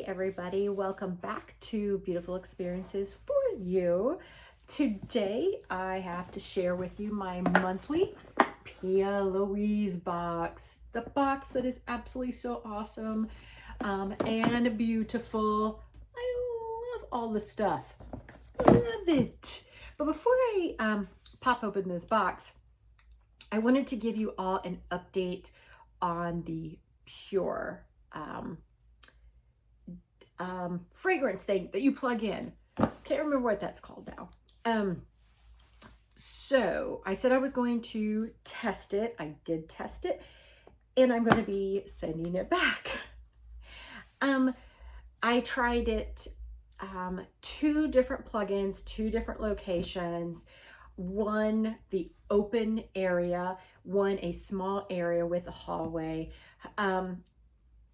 everybody, welcome back to Beautiful Experiences for You. Today I have to share with you my monthly Pia Louise box. The box that is absolutely so awesome and beautiful. I love all the stuff. Love it. But before I pop open this box, I wanted to give you all an update on the Pure fragrance thing that you plug in. Can't remember what that's called now. So I said I was going to test it. I did test it, and I'm going to be sending it back. I tried it, 2 different plugins, 2 different locations. One, the open area, one, a small area with a hallway.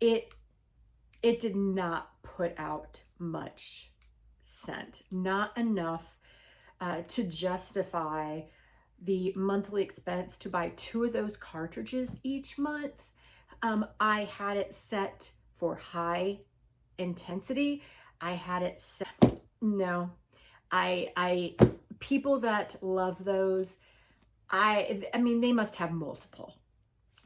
It did not put out much scent, not enough to justify the monthly expense to buy 2 of those cartridges each month. I had it set for high intensity. I had it set, no, people that love those, I mean, they must have multiple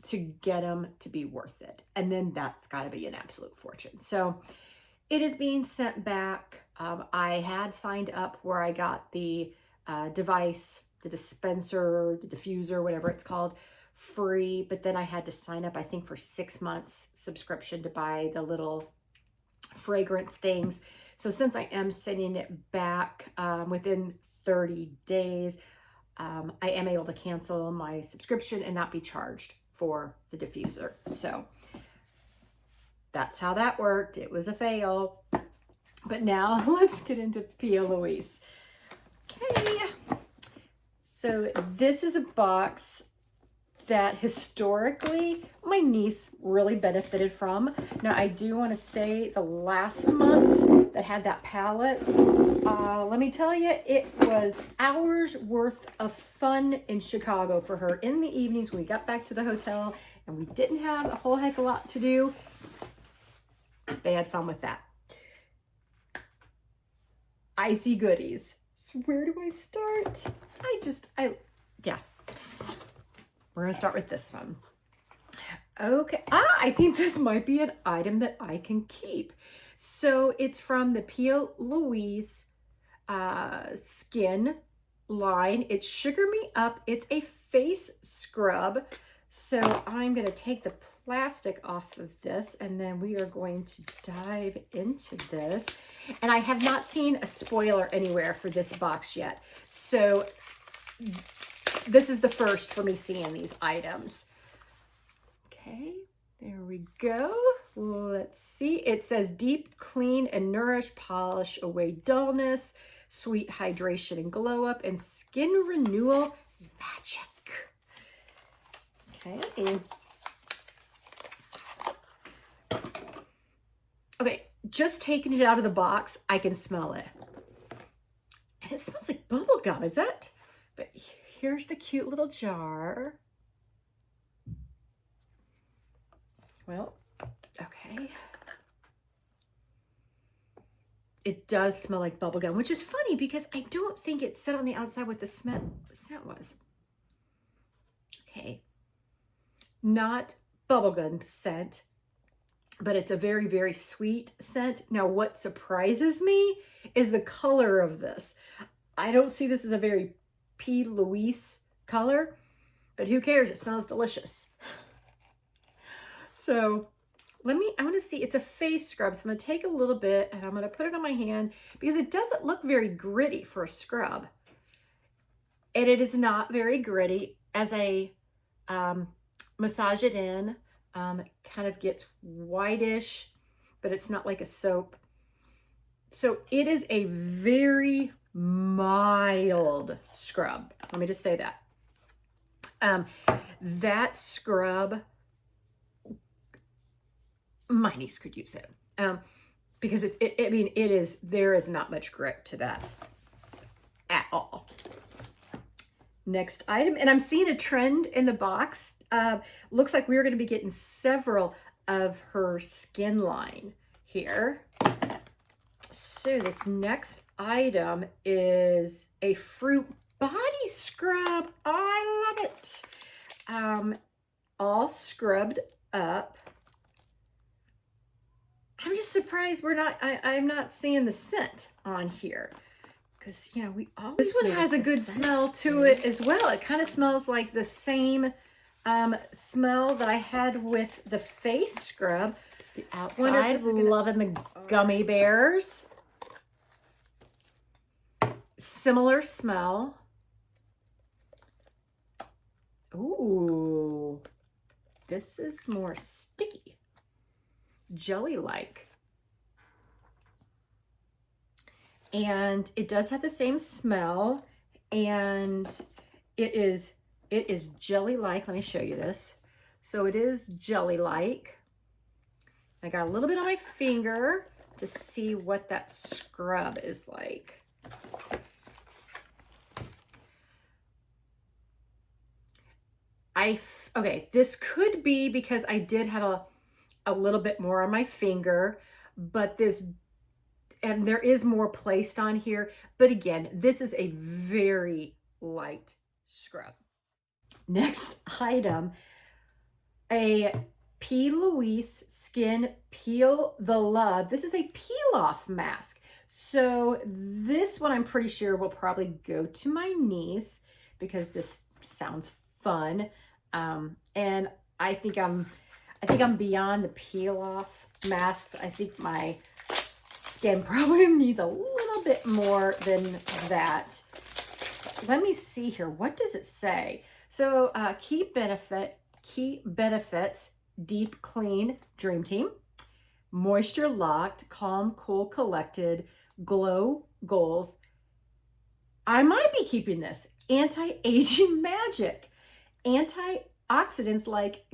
to get them to be worth it. And then that's got to be an absolute fortune. So it is being sent back. I had signed up where I got the device, the dispenser, the diffuser, whatever it's called, free. But then I had to sign up, I think, for 6 months subscription to buy the little fragrance things. So since I am sending it back within 30 days, I am able to cancel my subscription and not be charged for the diffuser. So that's how that worked. It was a fail. But now let's get into Pia Louise. Okay. So this is a box that historically my niece really benefited from. Now I do want to say the last months that had that palette, let me tell you, it was hours worth of fun in Chicago for her in the evenings when we got back to the hotel and we didn't have a whole heck of a lot to do. They had fun with that. Icy goodies. So where do I start? Yeah. We're gonna start with this one. Okay, I think this might be an item that I can keep. So it's from the Pia Louise skin line. It's Sugar Me Up. It's a face scrub. So I'm gonna take the plastic off of this and then we are going to dive into this. And I have not seen a spoiler anywhere for this box yet. So this is the first for me seeing these items. Okay, there we go. Let's see. It says deep, clean, and nourish, polish away dullness, sweet hydration and glow up, and skin renewal magic. Okay. Okay, just taking it out of the box, I can smell it. And it smells like bubble gum, is that? But here's the cute little jar. Well, okay. It does smell like bubble gum, which is funny because I don't think it said on the outside what the scent was. Okay. Not bubblegum scent, but it's a very, very sweet scent. Now, what surprises me is the color of this. I don't see this as a very Pia Louise color, but who cares? It smells delicious. So I want to see, it's a face scrub. So I'm going to take a little bit and I'm going to put it on my hand because it doesn't look very gritty for a scrub. And it is not very gritty. As I massage it in, it kind of gets whitish, but it's not like a soap. So it is a very mild scrub. Let me just say that. That scrub, my niece could use it. Because there is not much grit to that at all. Next item, and I'm seeing a trend in the box. Looks like we're going to be getting several of her skin line here. So this next item is a fruit body scrub. I love it. All scrubbed up. I'm just surprised I'm not seeing the scent on here. Because, you know, we always This one has a good smell to it as well. It kind of smells like the same smell that I had with the face scrub. The outside, loving the gummy bears. Similar smell. Ooh, this is more sticky, jelly-like. And it does have the same smell, and it is jelly-like. Let me show you this. So it is jelly-like. I got a little bit on my finger to see what that scrub is like. Okay, this could be because I did have a little bit more on my finger, but and there is more placed on here. But again, this is a very light scrub. Next item, a P. Louise Skin Peel the Love. This is a peel-off mask. So this one I'm pretty sure will probably go to my niece because this sounds fun. And I think I'm beyond the peel-off masks. I think my skin probably needs a little bit more than that. Let me see here. What does it say? So key benefits, deep clean, dream team, moisture locked, calm, cool, collected, glow goals. I might be keeping this. Anti-aging magic. Antioxidants like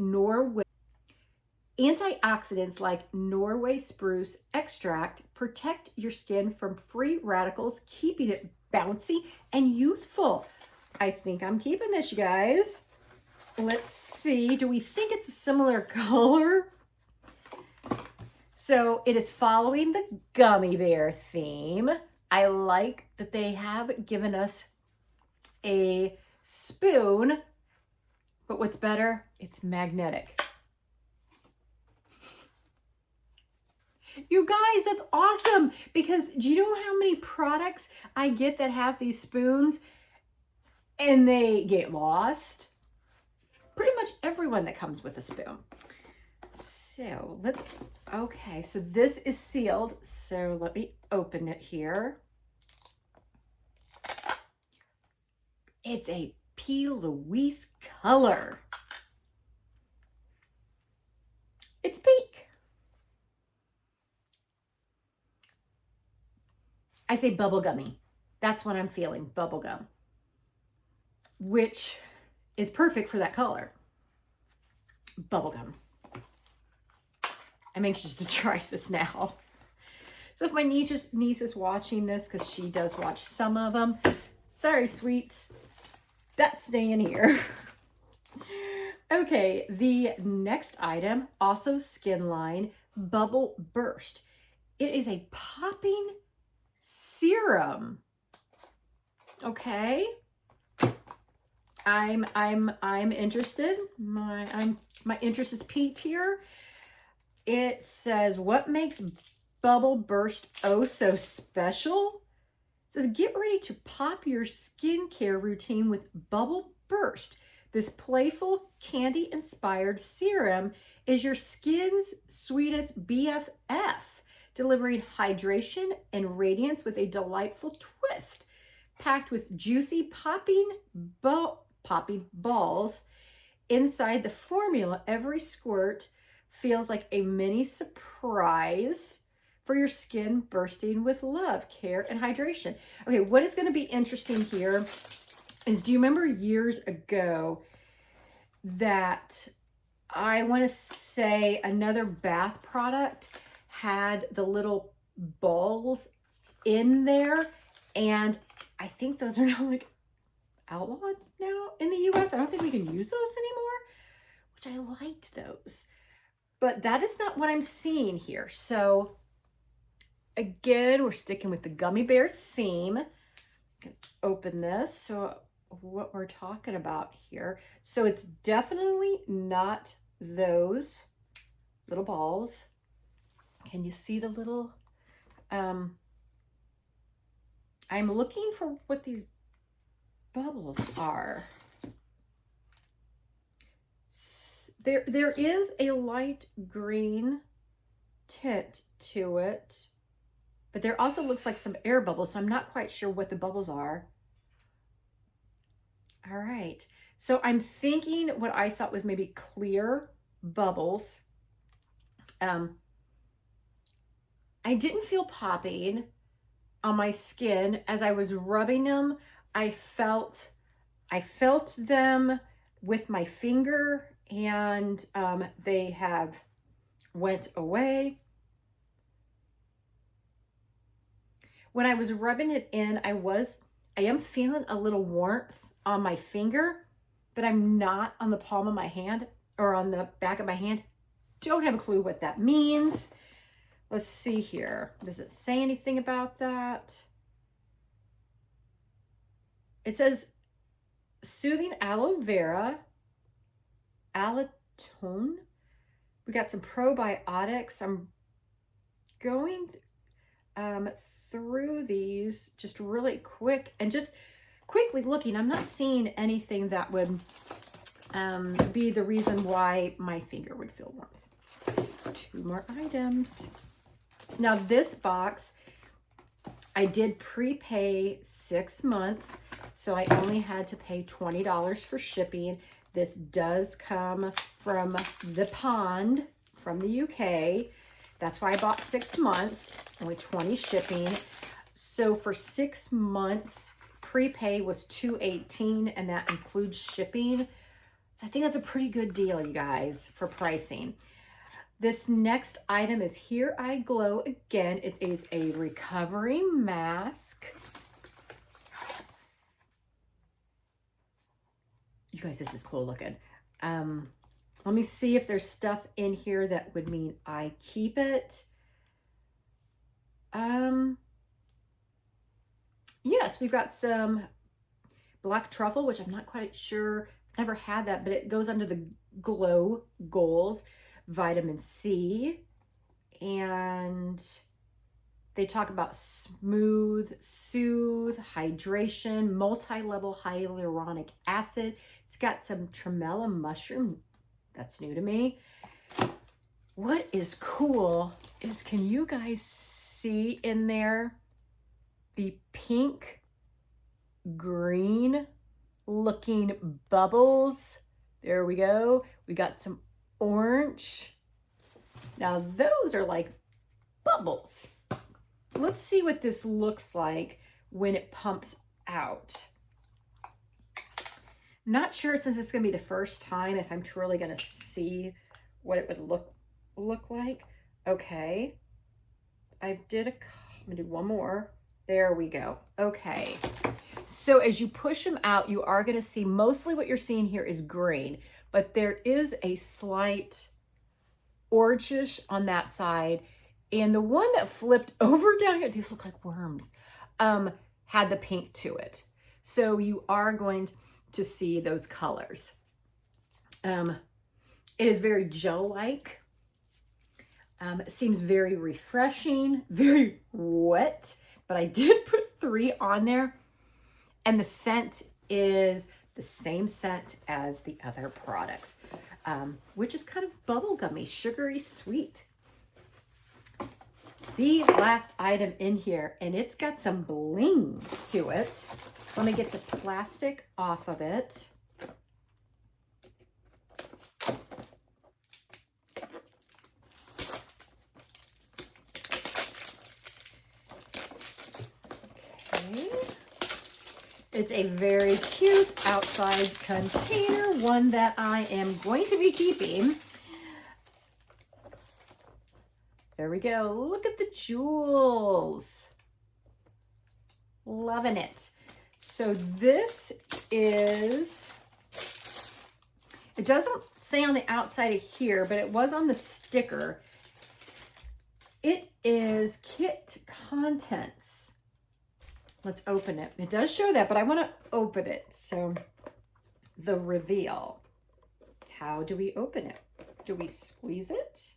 Norway spruce extract protect your skin from free radicals, keeping it bouncy and youthful. I think I'm keeping this, you guys. Let's see. Do we think it's a similar color? So it is following the gummy bear theme. I like that they have given us a spoon. But what's better, it's magnetic. You guys, that's awesome. Because do you know how many products I get that have these spoons and they get lost? Pretty much everyone that comes with a spoon. So okay, so this is sealed. So let me open it here. It's a P. Louise color. It's pink. I say bubblegummy. That's what I'm feeling, bubblegum. Which is perfect for that color. Bubblegum. I'm anxious to try this now. So if my niece is watching this, because she does watch some of them, sorry, sweets. That's staying here. Okay, the next item, also skin line, Bubble Burst. It is a popping serum. Okay. I'm interested. My interest is piqued here. It says, what makes Bubble Burst oh so special? It says, get ready to pop your skincare routine with Bubble Burst. This playful, candy-inspired serum is your skin's sweetest BFF, delivering hydration and radiance with a delightful twist. Packed with juicy popping balls inside the formula, every squirt feels like a mini surprise for your skin, bursting with love, care, and hydration. Okay, what is going to be interesting here is, do you remember years ago that I want to say another bath product had the little balls in there, and I think those are now like outlawed now in the US. I don't think we can use those anymore, which I liked those. But that is not what I'm seeing here. So again, we're sticking with the gummy bear theme. Open this. So what we're talking about here. So it's definitely not those little balls. Can you see the little, I'm looking for what these bubbles are. There is a light green tint to it, but there also looks like some air bubbles, so I'm not quite sure what the bubbles are. All right, so I'm thinking what I thought was maybe clear bubbles. I didn't feel popping on my skin as I was rubbing them. I felt them with my finger, and they have went away. When I was rubbing it in, I am feeling a little warmth on my finger, but I'm not on the palm of my hand or on the back of my hand. Don't have a clue what that means. Let's see here. Does it say anything about that? It says soothing aloe vera, allantoin. We got some probiotics. I'm going through these just really quick and just quickly looking. I'm not seeing anything that would be the reason why my finger would feel warmth. 2 more items. Now this box, I did prepay 6 months, so I only had to pay $20 for shipping. This does come from the pond from the UK. That's why I bought 6 months, only $20 shipping. So for 6 months, prepay was $218, and that includes shipping. So I think that's a pretty good deal, you guys, for pricing. This next item is Here I Glow again. It is a recovery mask. You guys, this is cool looking. Let me see if there's stuff in here that would mean I keep it. Yes, we've got some black truffle, which I'm not quite sure. Never had that, but it goes under the Glow Goals. Vitamin C, and they talk about smooth, soothe, hydration, multi-level hyaluronic acid. It's got some tremella mushroom. That's new to me. What is cool is, can you guys see in there the pink, green looking bubbles? There we go. We got some orange. Now those are like bubbles. Let's see what this looks like when it pumps out. Not sure, since it's going to be the first time, if I'm truly going to see what it would look like. Okay, I'm going to do one more. There we go. Okay, so as you push them out, you are going to see mostly what you're seeing here is green, but there is a slight orangish on that side. And the one that flipped over down here, these look like worms, had the pink to it. So you are going to see those colors. It is very gel-like. It seems very refreshing, very wet, but I did put 3 on there. And the scent is the same scent as the other products, which is kind of bubblegummy, sugary sweet. The last item in here, and it's got some bling to it. Let me get the plastic off of it. Okay. It's a very cute outside container, one that I am going to be keeping. There we go. Look at the jewels. Loving it. So this is, it doesn't say on the outside of here, but it was on the sticker. It is kit contents. Let's open it. It does show that, but I want to open it. So the reveal. How do we open it? Do we squeeze it?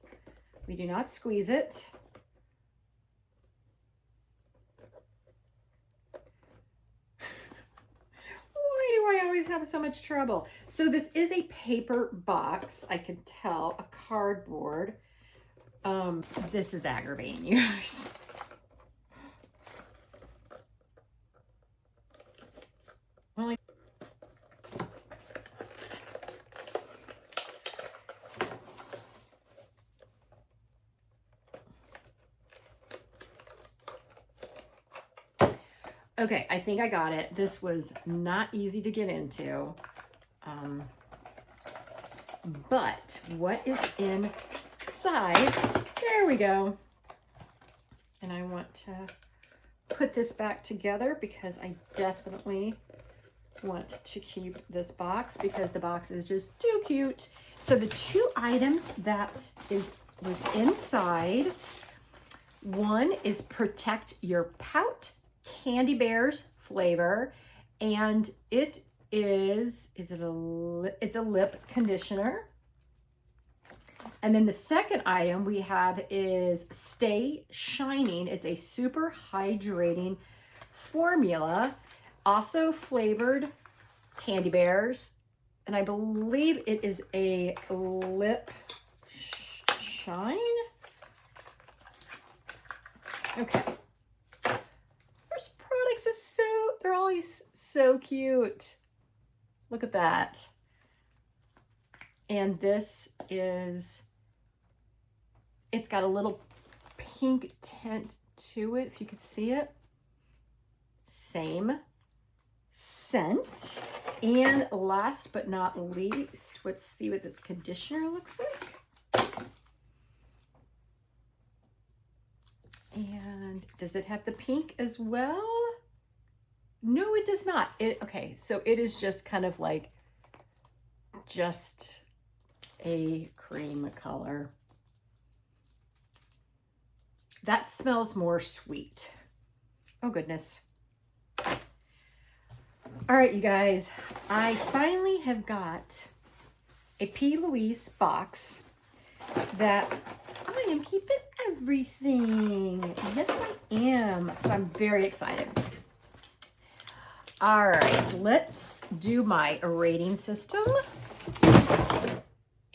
We do not squeeze it. Why do I always have so much trouble? So this is a paper box. I can tell, a cardboard. This is aggravating, you guys. Well, okay, I think I got it. This was not easy to get into. But what is inside? There we go. And I want to put this back together because I definitely want to keep this box because the box is just too cute. So the two items that was inside, one is Protect Your Pout Candy Bears flavor, and it is it's a lip conditioner. And then the second item we have is Stay Shining. It's a super hydrating formula, also flavored candy bears. And I believe it is a lip shine. Okay. First products is they're always so cute. Look at that. And this is, it's got a little pink tint to it, if you could see it. Same scent. And last but not least, let's see what this conditioner looks like. And does it have the pink as well? No, it does not. Okay, so it is just kind of like just a cream color. That smells more sweet. Oh goodness. All right, you guys, I finally have got a P. Louise box that I am keeping everything. Yes, I am. So I'm very excited. All right, let's do my rating system.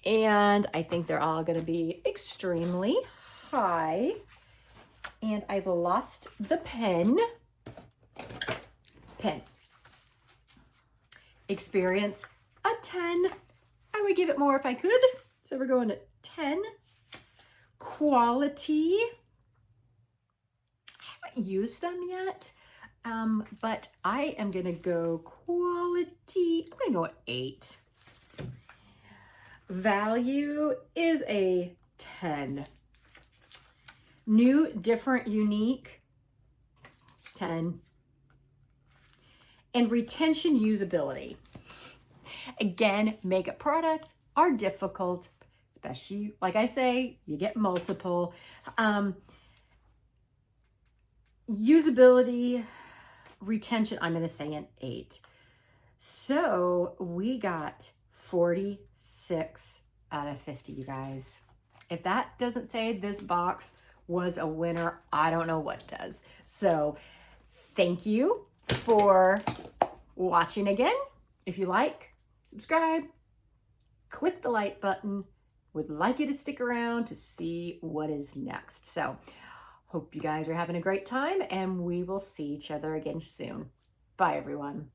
And I think they're all going to be extremely high. And I've lost the pen. Experience, a 10. I would give it more if I could. So we're going at 10. Quality, I haven't used them yet, but I am going to go quality. I'm going to go at 8. Value is a 10. New, different, unique, 10. And retention usability. Again, makeup products are difficult, especially, like I say, you get multiple. Usability, retention, I'm going to say an 8. So we got 46 out of 50, you guys. If that doesn't say this box was a winner, I don't know what does. So thank you for watching again. If you like, subscribe, click the like button. Would like you to stick around to see what is next. So hope you guys are having a great time and we will see each other again soon. Bye everyone.